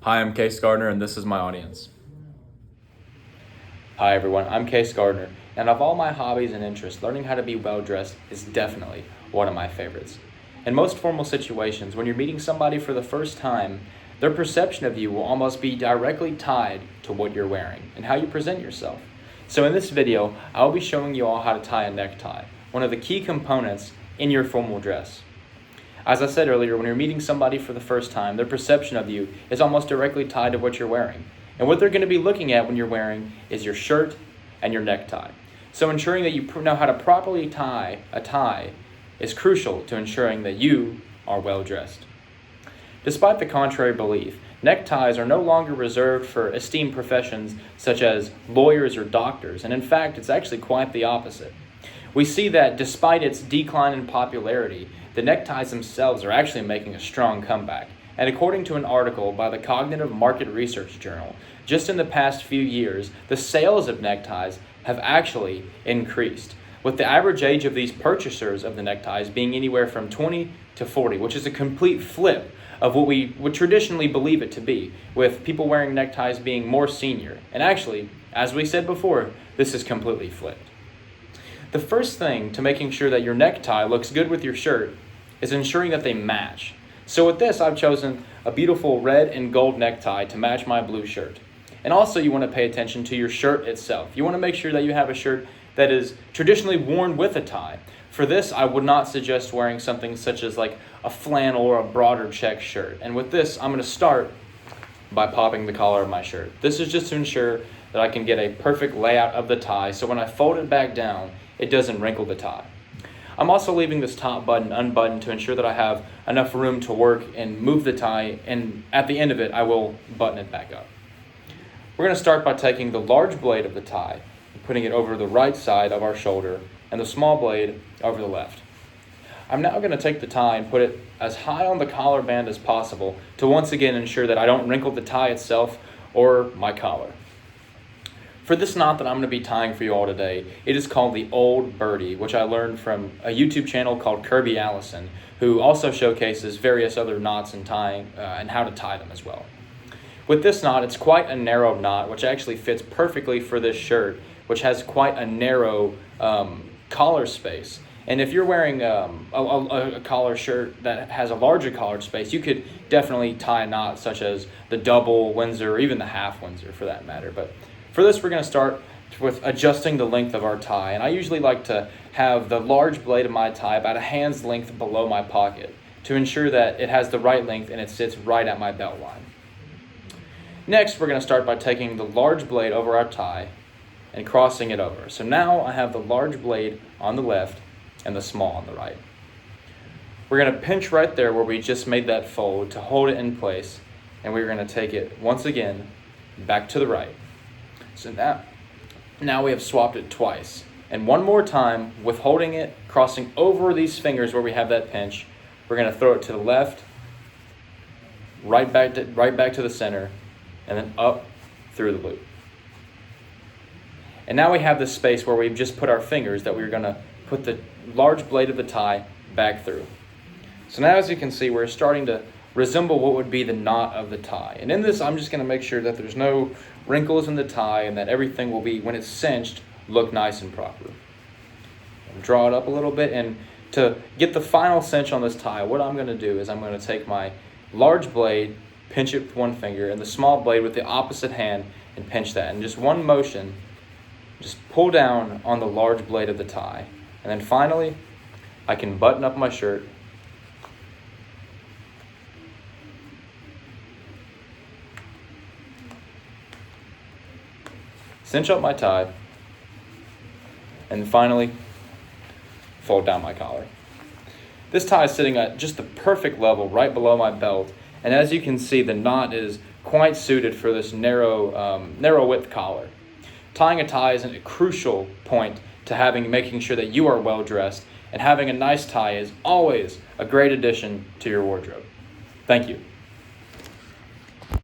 Hi, I'm Case Gardner, and this is my audience. Hi, everyone. I'm Case Gardner, and of all my hobbies and interests, learning how to be well-dressed is definitely one of my favorites. In most formal situations, when you're meeting somebody for the first time, their perception of you will almost be directly tied to what you're wearing and how you present yourself. So in this video, I'll be showing you all how to tie a necktie, one of the key components in your formal dress. As I said earlier, when you're meeting somebody for the first time, their perception of you is almost directly tied to what you're wearing. And what they're going to be looking at when you're wearing is your shirt and your necktie. So ensuring that you know how to properly tie a tie is crucial to ensuring that you are well dressed. Despite the contrary belief, neckties are no longer reserved for esteemed professions such as lawyers or doctors, and in fact, it's actually quite the opposite. We see that despite its decline in popularity, the neckties themselves are actually making a strong comeback. And according to an article by the Cognitive Market Research Journal, just in the past few years, the sales of neckties have actually increased, with the average age of these purchasers of the neckties being anywhere from 20 to 40, which is a complete flip of what we would traditionally believe it to be, with people wearing neckties being more senior. And actually, as we said before, this is completely flipped. The first thing to making sure that your necktie looks good with your shirt is ensuring that they match. So with this, I've chosen a beautiful red and gold necktie to match my blue shirt. And also you want to pay attention to your shirt itself. You want to make sure that you have a shirt that is traditionally worn with a tie. For this, I would not suggest wearing something such as like a flannel or a broader check shirt. And with this, I'm going to start by popping the collar of my shirt. This is just to ensure that I can get a perfect layout of the tie, so when I fold it back down, it doesn't wrinkle the tie. I'm also leaving this top button unbuttoned to ensure that I have enough room to work and move the tie, and at the end of it, I will button it back up. We're going to start by taking the large blade of the tie and putting it over the right side of our shoulder and the small blade over the left. I'm now going to take the tie and put it as high on the collar band as possible to once again ensure that I don't wrinkle the tie itself or my collar. For this knot that I'm going to be tying for you all today, it is called the Old Bertie, which I learned from a YouTube channel called Kirby Allison, who also showcases various other knots and tying and how to tie them as well. With this knot, it's quite a narrow knot, which actually fits perfectly for this shirt, which has quite a narrow collar space. And if you're wearing a collar shirt that has a larger collar space, you could definitely tie a knot such as the double Windsor or even the half Windsor for that matter. But for this, we're going to start with adjusting the length of our tie. And I usually like to have the large blade of my tie about a hand's length below my pocket to ensure that it has the right length and it sits right at my belt line. Next, we're going to start by taking the large blade over our tie and crossing it over. So now I have the large blade on the left and the small on the right. We're going to pinch right there where we just made that fold to hold it in place, and we're going to take it once again back to the right. So now we have swapped it twice. And one more time, with holding it, crossing over these fingers where we have that pinch, we're going to throw it to the left, right back to the center, and then up through the loop. And now we have this space where we've just put our fingers that we're going to put the large blade of the tie back through. So now, as you can see, we're starting to resemble what would be the knot of the tie. And in this, I'm just going to make sure that there's no wrinkles in the tie and that everything will be, when it's cinched, look nice and proper. Draw it up a little bit, and to get the final cinch on this tie, what I'm going to do is I'm going to take my large blade, pinch it with one finger, and the small blade with the opposite hand and pinch that. In just one motion, just pull down on the large blade of the tie. And then finally, I can button up my shirt. Cinch up my tie, and finally, fold down my collar. This tie is sitting at just the perfect level right below my belt, and as you can see, the knot is quite suited for this narrow width collar. Tying a tie is a crucial point to making sure that you are well dressed, and having a nice tie is always a great addition to your wardrobe. Thank you.